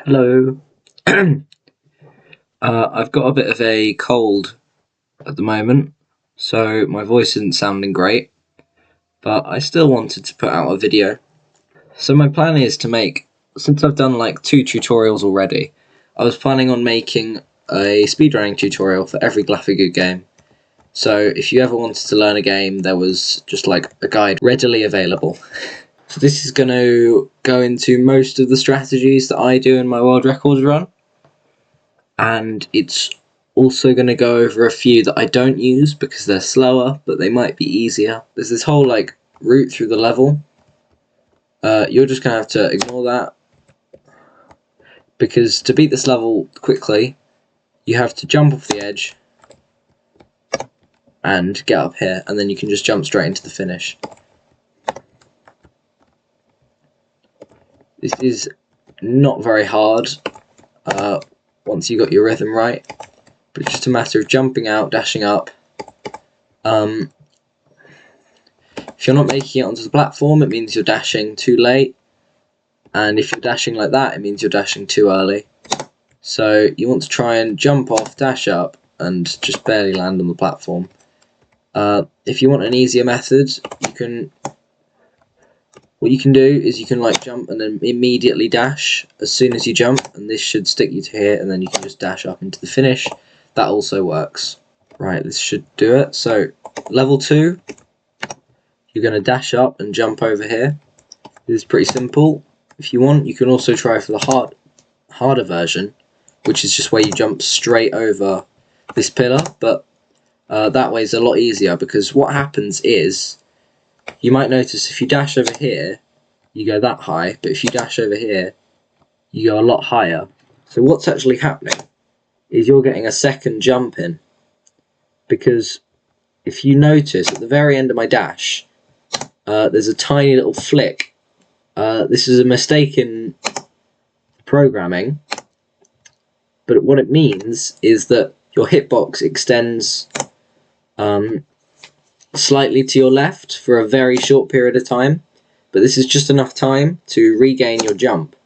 Hello. I've got a bit of a cold at the moment, so my voice isn't sounding great, but I still wanted to put out a video. So my plan is to make, since I've done like 2 tutorials already, I was planning on making a speedrunning tutorial for every Glyphagoot game. So if you ever wanted to learn a game, there was just like a guide readily available. So this is going to go into most of the strategies that I do in my world records run. And it's also going to go over a few that I don't use because they're slower, but they might be easier. There's this whole like route through the level. You're just going to have to ignore that, because to beat this level quickly, you have to jump off the edge and get up here, and then you can just jump straight into the finish. This is not very hard once you got your rhythm right, but it's just a matter of jumping out, dashing up. If you're not making it onto the platform, it means you're dashing too late, and if you're dashing like that, it means you're dashing too early. So you want to try and jump off, dash up, and just barely land on the platform. If you want an easier method, what you can do is you can like jump and then immediately dash as soon as you jump, and this should stick you to here, and then you can just dash up into the finish. That also works. Right, this should do it. So level 2, you're going to dash up and jump over here. This is pretty simple. If you want, you can also try for the harder version, which is just where you jump straight over this pillar, but that way is a lot easier, because what happens is, you might notice if you dash over here, you go that high, but if you dash over here, you go a lot higher. So what's actually happening is you're getting a second jump in, because if you notice at the very end of my dash, there's a tiny little flick. This is a mistake in programming, but what it means is that your hitbox extends slightly to your left for a very short period of time, but this is just enough time to regain your jump,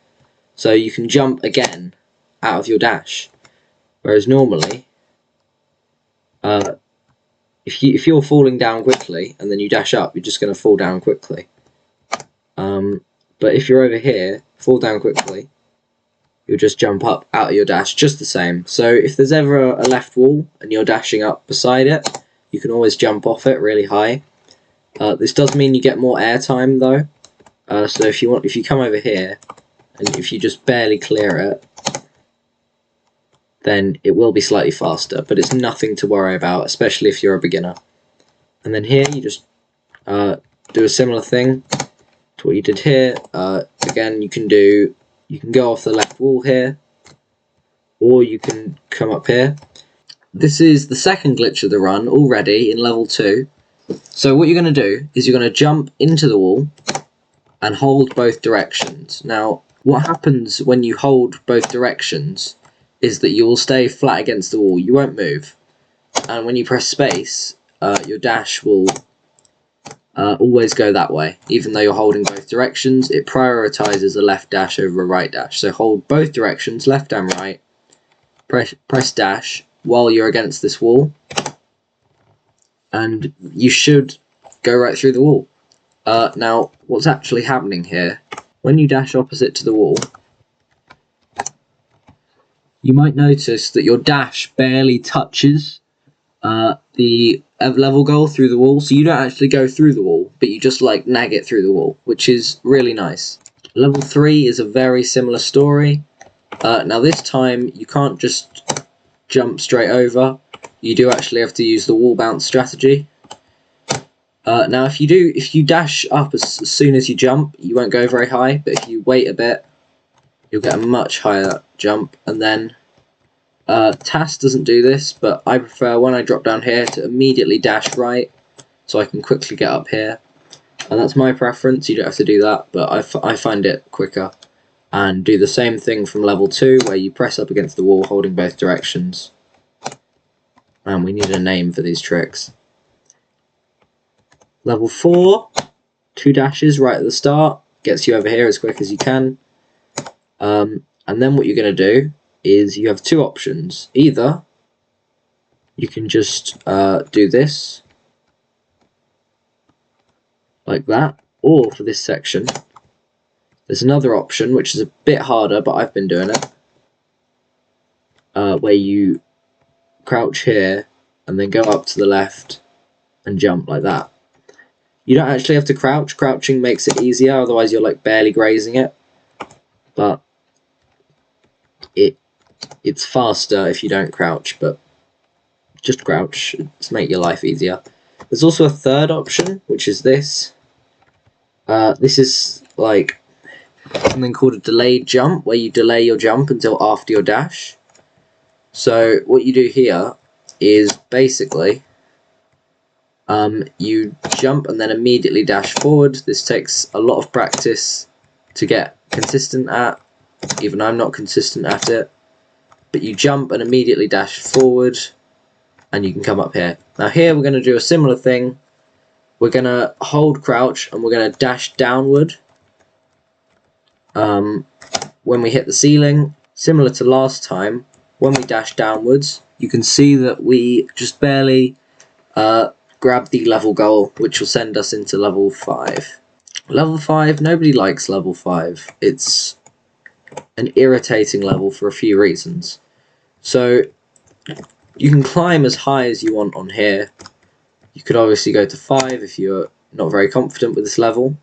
so you can jump again out of your dash. Whereas normally, if you're falling down quickly and then you dash up, you're just going to fall down quickly. But if you're over here, fall down quickly, you'll just jump up out of your dash just the same. So if there's ever a left wall and you're dashing up beside it, you can always jump off it really high. This does mean you get more airtime though. So if you come over here and if you just barely clear it, then it will be slightly faster, but it's nothing to worry about, especially if you're a beginner. And then here you just do a similar thing to what you did here. Again, you can go off the left wall here, or you can come up here. This is the second glitch of the run already in level 2. So what you're going to do is you're going to jump into the wall and hold both directions. Now, what happens when you hold both directions is that you will stay flat against the wall, you won't move. And when you press space, your dash will always go that way. Even though you're holding both directions, it prioritizes a left dash over a right dash. So hold both directions, left and right, press dash while you're against this wall, and you should go right through the wall. Now, what's actually happening here, when you dash opposite to the wall, you might notice that your dash barely touches the level goal through the wall, so you don't actually go through the wall, but you just like nag it through the wall, which is really nice. Level 3 is a very similar story. Now this time you can't just jump straight over, you do actually have to use the wall bounce strategy. Now if you dash up as soon as you jump, you won't go very high, but if you wait a bit, you'll get a much higher jump. And then TAS doesn't do this, but I prefer when I drop down here to immediately dash right, so I can quickly get up here. And that's my preference, you don't have to do that, but I find it quicker. And do the same thing from level 2, where you press up against the wall holding both directions. And we need a name for these tricks. Level 4, 2 dashes right at the start, gets you over here as quick as you can. And And then what you're going to do is you have two options. Either you can just do this like that, or for this section there's another option which is a bit harder, but I've been doing it, where you crouch here and then go up to the left and jump like that. You don't actually have to crouch. Crouching makes it easier, otherwise you're like barely grazing it, but it's faster if you don't crouch. But just crouch to make your life easier. There's also a third option, which is this. This is like something called a delayed jump, where you delay your jump until after your dash. So what you do here is basically you jump and then immediately dash forward. This takes a lot of practice to get consistent at. Even I'm not consistent at it. But you jump and immediately dash forward, and you can come up here. Now here we're going to do a similar thing. We're going to hold crouch and we're going to dash downward when we hit the ceiling. Similar to last time, when we dash downwards, you can see that we just barely grab the level goal, which will send us into level 5. Level 5, nobody likes level 5. It's an irritating level for a few reasons. So you can climb as high as you want on here. You could obviously go to 5 if you're not very confident with this level.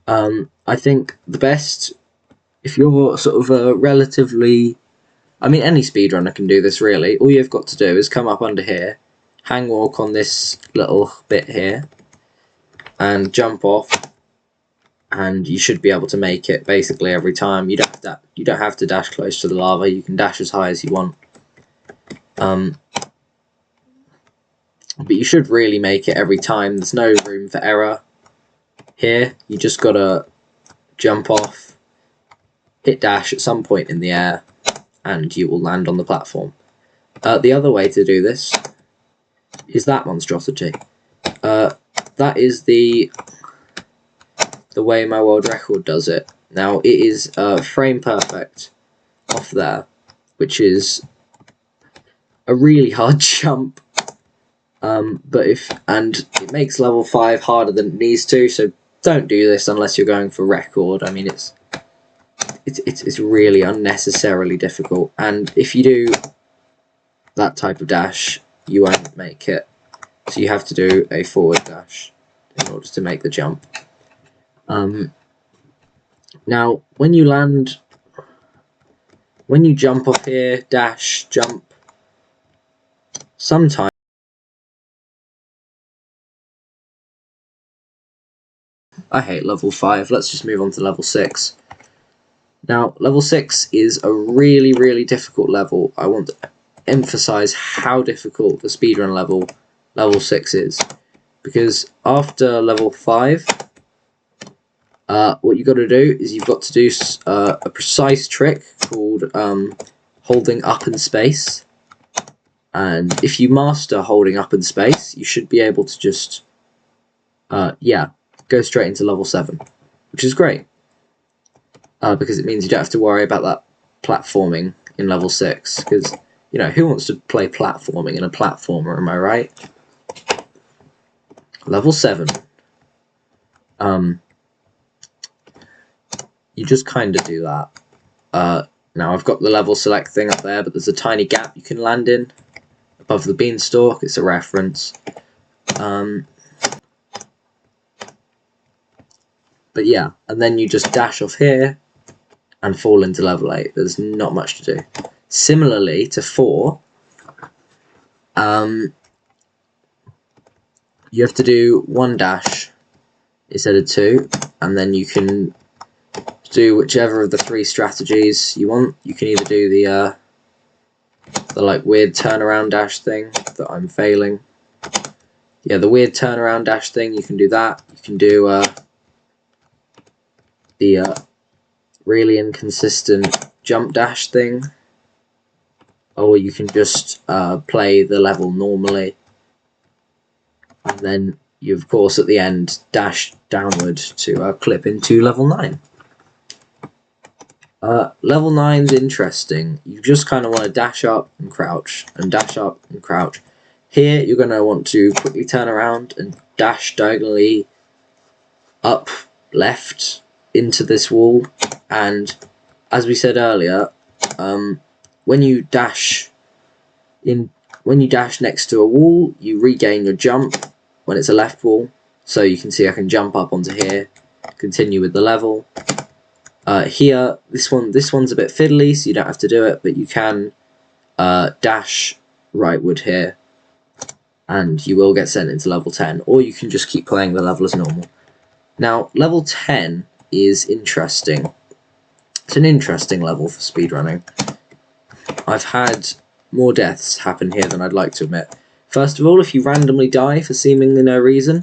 I think the best, if you're sort of a relatively, I mean any speedrunner can do this really, all you've got to do is come up under here, hang walk on this little bit here, and jump off, and you should be able to make it basically every time. You don't have to dash close to the lava, you can dash as high as you want. But you should really make it every time. There's no room for error here. You just gotta jump off, hit dash at some point in the air, and you will land on the platform. The other way to do this is that monstrosity. That is the way my world record does it. Now it is frame perfect off there, which is a really hard jump. But it makes level 5 harder than it needs to, so don't do this unless you're going for record. I mean, it's really unnecessarily difficult, and if you do that type of dash, you won't make it. So you have to do a forward dash in order to make the jump. Now, when you jump off here, dash, jump, sometimes I hate level 5. Let's just move on to level 6. Now, level 6 is a really, really difficult level. I want to emphasize how difficult the speedrun level 6 is. Because after level 5, what you've got to do is you've got to do a precise trick called holding up in space. And if you master holding up in space, you should be able to just, go straight into level 7, which is great. Because it means you don't have to worry about that platforming in level 6. Because, who wants to play platforming in a platformer, am I right? Level 7. You just kind of do that. Now I've got the level select thing up there, but there's a tiny gap you can land in above the beanstalk. It's a reference. But yeah, and then you just dash off here and fall into level 8. There's not much to do. Similarly to 4, you have to do 1 dash instead of 2, and then you can do whichever of the 3 strategies you want. You can either do the like weird turnaround dash thing that I'm failing. Yeah, the weird turnaround dash thing, you can do that. You can do the really inconsistent jump dash thing, or you can just play the level normally, and then you of course at the end dash downward to clip into level 9. Level 9's interesting. You just kind of want to dash up and crouch, and dash up and crouch. Here, you're going to want to quickly turn around and dash diagonally up, left, into this wall. And as we said earlier, when you dash next to a wall, you regain your jump when it's a left wall. So you can see I can jump up onto here, continue with the level. Here, this one's a bit fiddly, so you don't have to do it, but you can dash rightward here, and you will get sent into level 10, or you can just keep playing the level as normal. Now, level 10 is interesting. It's an interesting level for speedrunning. I've had more deaths happen here than I'd like to admit. First of all, if you randomly die for seemingly no reason,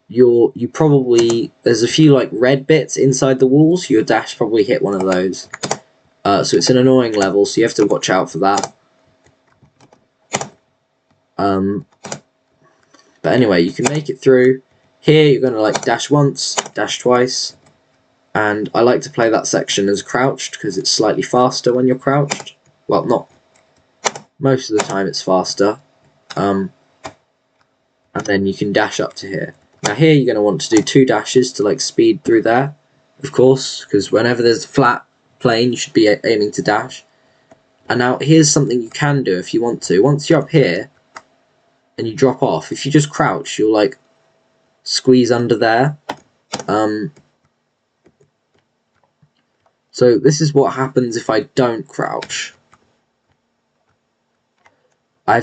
you probably, there's a few like red bits inside the walls, your dash probably hit one of those. So it's an annoying level, so you have to watch out for that. But anyway, you can make it through. Here you're going to like dash once, dash twice, and I like to play that section as crouched because it's slightly faster when you're crouched. Well, not most of the time, it's faster. And then you can dash up to here. Now here you're going to want to do 2 dashes to like speed through there, of course, because whenever there's a flat plane you should be aiming to dash. And now here's something you can do if you want to. Once you're up here and you drop off, if you just crouch, you'll like squeeze under there. So this is what happens if I don't crouch. I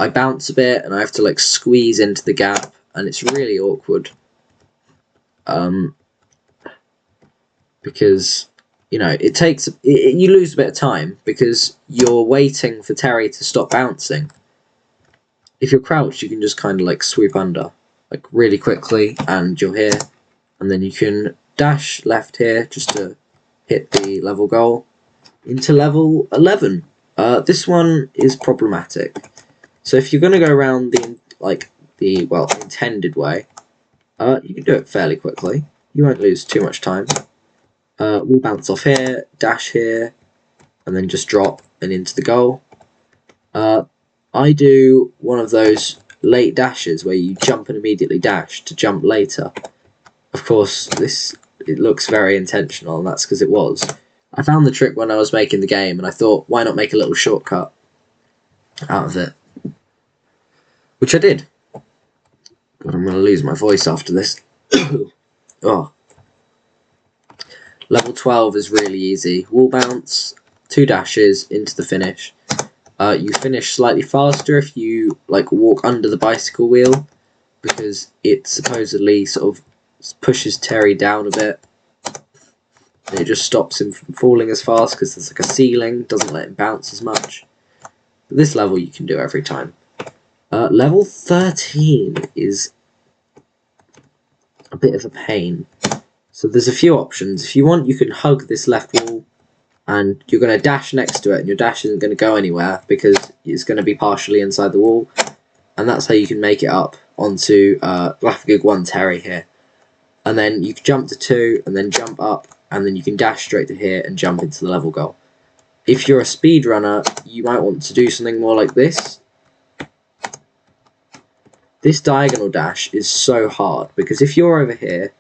bounce a bit and I have to like squeeze into the gap, and it's really awkward. Because you know you lose a bit of time because you're waiting for Terry to stop bouncing. If you're crouched, you can just kind of like sweep under like really quickly, and you're here, and then you can dash left here just to hit the level goal into level 11. This one is problematic. So if you're going to go around the intended way, you can do it fairly quickly. You won't lose too much time. We'll bounce off here, dash here, and then just drop and into the goal. I do one of those late dashes where you jump and immediately dash to jump later. Of course, it looks very intentional, and that's because it was. I found the trick when I was making the game, and I thought, why not make a little shortcut out of it? Which I did. God, I'm going to lose my voice after this. Oh. Level 12 is really easy. Wall bounce, 2 dashes into the finish. You finish slightly faster if you like walk under the bicycle wheel, because it supposedly sort of pushes Terry down a bit. And it just stops him from falling as fast because there's like a ceiling, doesn't let him bounce as much. But this level you can do every time. Level 13 is a bit of a pain. So there's a few options. If you want, you can hug this left wall, and you're going to dash next to it, and your dash isn't going to go anywhere because it's going to be partially inside the wall. And that's how you can make it up onto Glyphagig 1 Terry here. And then you can jump to 2, and then jump up, and then you can dash straight to here and jump into the level goal. If you're a speedrunner, you might want to do something more like this. This diagonal dash is so hard because if you're over here,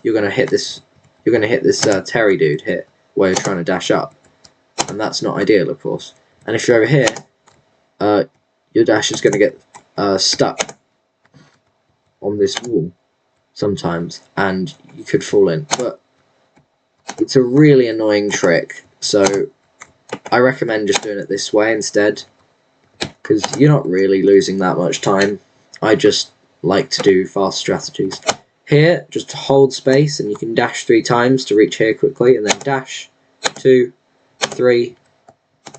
you're going to hit this. You're going to hit this Terry dude here while you're trying to dash up, and that's not ideal, of course. And if you're over here, your dash is going to get stuck on this wall sometimes, and you could fall in. But it's a really annoying trick, so I recommend just doing it this way instead, because you're not really losing that much time. I just like to do fast strategies. Here, just hold space, and you can dash 3 times to reach here quickly, and then dash, 2, 3,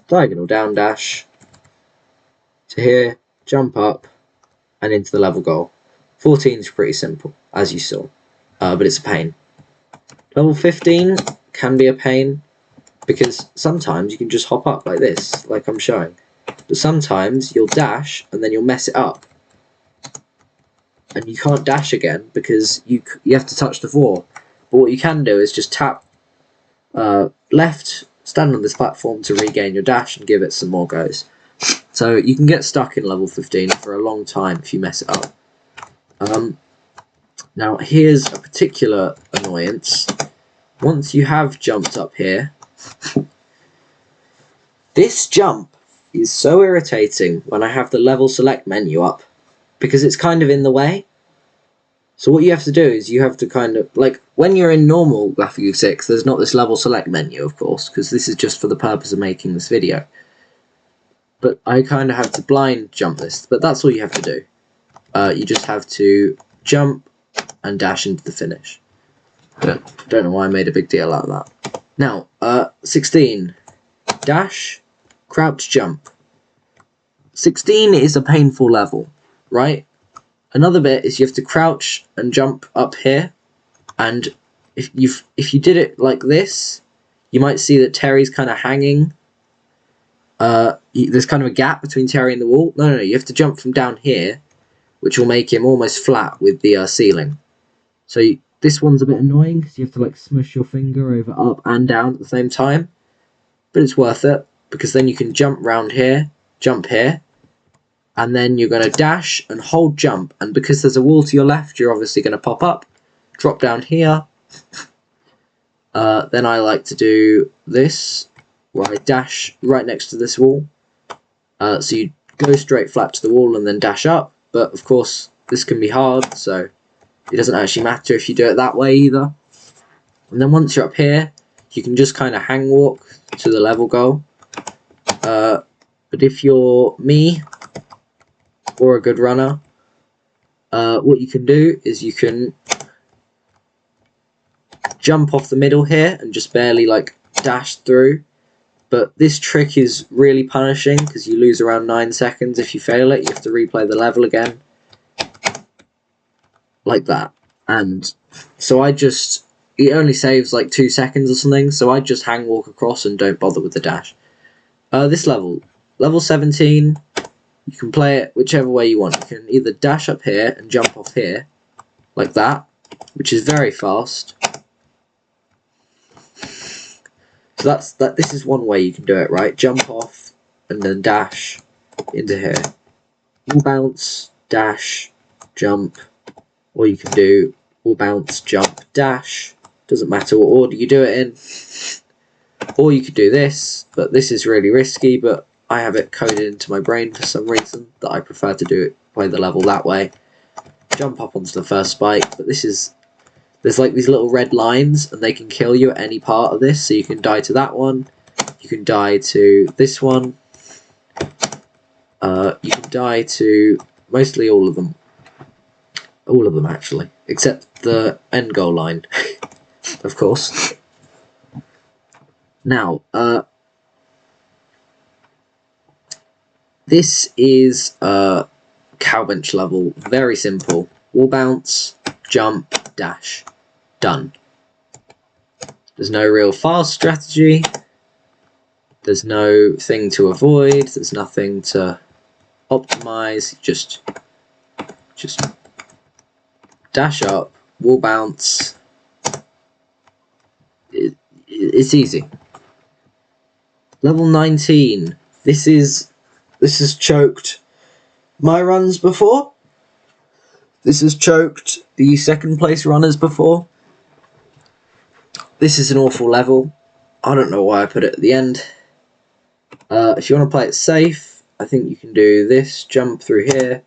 diagonal down dash, to here, jump up, and into the level goal. 14 is pretty simple, as you saw, but it's a pain. Level 15 can be a pain, because sometimes you can just hop up like this, like I'm showing. But sometimes you'll dash, and then you'll mess it up. And you can't dash again because you have to touch the floor. But what you can do is just tap left, stand on this platform to regain your dash and give it some more goes. So you can get stuck in level 15 for a long time if you mess it up. Now here's a particular annoyance. Once you have jumped up here, this jump is so irritating when I have the level select menu up, because it's kind of in the way. So what you have to do is you have to kind of, like, when you're in normal Graphic 6, there's not this level select menu, of course, because this is just for the purpose of making this video. But I kind of have to blind jump this, but that's all you have to do. You just have to jump and dash into the finish. Don't know why I made a big deal out of that. Now, 16. Dash, crouch, jump. 16 is a painful level, right? Another bit is you have to crouch and jump up here, and if you did it like this, you might see that Terry's kind of hanging. There's kind of a gap between Terry and the wall. No, you have to jump from down here, which will make him almost flat with the ceiling. So this one's a bit annoying because you have to like smush your finger over up and down at the same time, but it's worth it because then you can jump round here, jump here, and then you're going to dash and hold jump, and because there's a wall to your left, you're obviously going to pop up, drop down here. Then I like to do this, where I dash right next to this wall. So you go straight flat to the wall and then dash up, but of course this can be hard, so it doesn't actually matter if you do it that way either. And then once you're up here, you can just kind of hang walk to the level goal. But if you're me, or a good runner, what you can do is you can jump off the middle here and just barely like dash through, but this trick is really punishing because you lose around 9 seconds if you fail it. You have to replay the level again like that, and so it only saves like 2 seconds or something, so I just hang walk across and don't bother with the dash. This level 17, you can play it whichever way you want. You can either dash up here and jump off here, like that, which is very fast. So this is one way you can do it, right? Jump off and then dash into here. Wall bounce, dash, jump, or you can do wall bounce, jump, dash. Doesn't matter what order you do it in. Or you could do this, but this is really risky, but I have it coded into my brain for some reason that I prefer to play the level that way. Jump up onto the first spike, but there's like these little red lines and they can kill you at any part of this, so you can die to that one, you can die to this one, you can die to mostly all of them actually, except the end goal line, of course. Now, this is a cow bench level, very simple. Wall bounce, jump, dash, done. There's no real fast strategy, there's no thing to avoid, there's nothing to optimize, just dash up, wall bounce, it's easy. Level 19, this has choked my runs before. This has choked the second place runners before. This is an awful level. I don't know why I put it at the end. If you want to play it safe, I think you can do this, jump through here,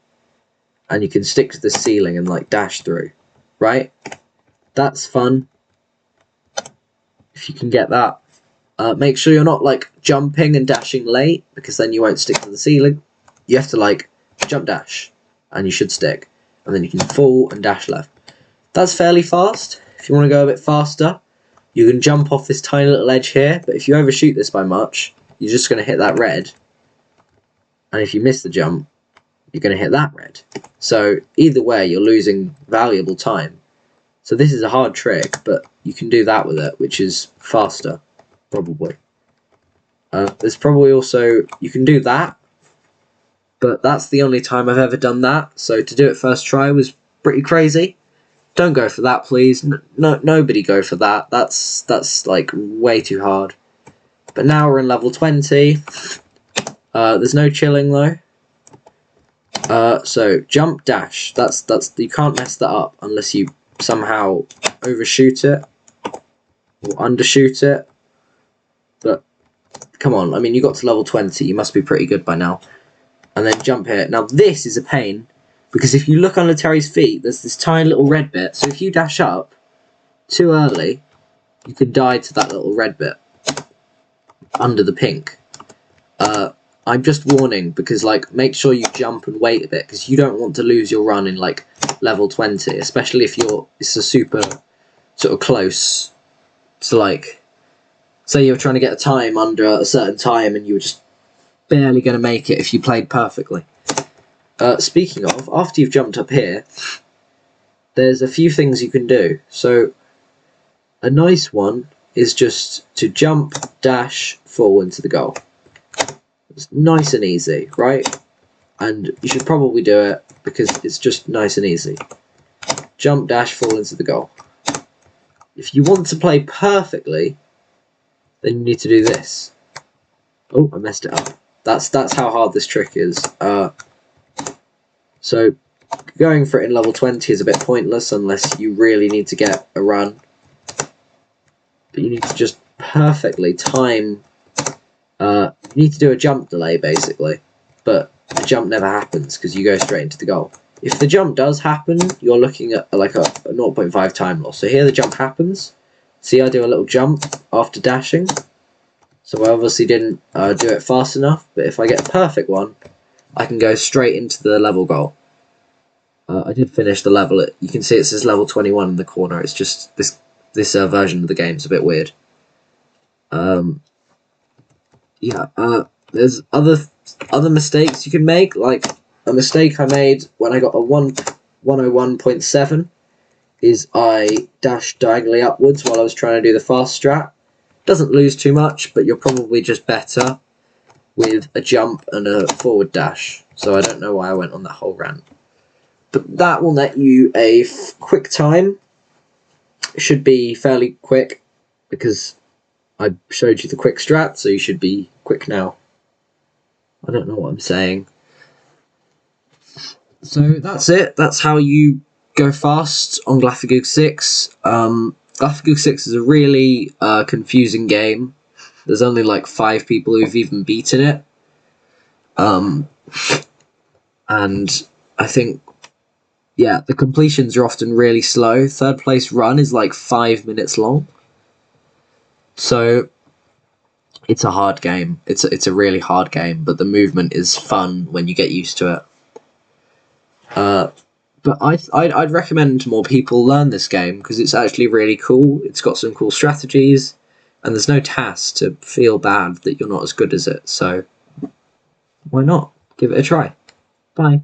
and you can stick to the ceiling and like dash through, right? That's fun, if you can get that. Make sure you're not like jumping and dashing late, because then you won't stick to the ceiling. You have to like jump dash and you should stick, and then you can fall and dash left. That's fairly fast. If you want to go a bit faster, you can jump off this tiny little edge here, but if you overshoot this by much, you're just going to hit that red, and if you miss the jump, you're going to hit that red. So either way, you're losing valuable time. So this is a hard trick, but you can do that with it, which is faster, probably. There's probably also, you can do that, but that's the only time I've ever done that, so to do it first try was pretty crazy. don't go for that, please. No, nobody go for that. That's like way too hard. But now we're in level 20. There's no chilling though. So jump dash. That's you can't mess that up unless you somehow overshoot it or undershoot it. But come on, I mean you got to level 20. You must be pretty good by now. And then jump here. Now this is a pain because if you look under Terry's feet, there's this tiny little red bit. So if you dash up too early, you could die to that little red bit under the pink. I'm just warning because like make sure you jump and wait a bit because you don't want to lose your run in like level 20, especially if it's a super sort of close to like, say you're trying to get a time under a certain time and you were just barely going to make it if you played perfectly. Speaking of, after you've jumped up here, there's a few things you can do. So a nice one is just to jump, dash, fall into the goal. It's nice and easy, right? And you should probably do it because it's just nice and easy. Jump, dash, fall into the goal. If you want to play perfectly, then you need to do this. Oh, I messed it up. That's how hard this trick is. So going for it in level 20 is a bit pointless unless you really need to get a run. But you need to just perfectly time. You need to do a jump delay basically, but the jump never happens because you go straight into the goal. If the jump does happen, you're looking at like a 0.5 time loss. So here the jump happens. See, I do a little jump after dashing. So I obviously didn't do it fast enough, but if I get a perfect one, I can go straight into the level goal. I did finish the level. You can see it says level 21 in the corner. It's just this version of the game's a bit weird. Yeah, there's other mistakes you can make, like a mistake I made when I got a 101.7 is I dashed diagonally upwards while I was trying to do the fast strat. Doesn't lose too much, but you're probably just better with a jump and a forward dash. So I don't know why I went on that whole rant. But that will net you a quick time. It should be fairly quick because I showed you the quick strat, so you should be quick now. I don't know what I'm saying. So that's it. That's how you go fast on Glyphagook 6. Glyphagook 6 is a really confusing game. There's only like 5 people who've even beaten it. And I think, yeah, the completions are often really slow. Third place run is like 5 minutes long. So it's a hard game. It's a really hard game, but the movement is fun when you get used to it. But I'd recommend more people learn this game because it's actually really cool. It's got some cool strategies, and there's no task to feel bad that you're not as good as it. So why not? Give it a try. Bye.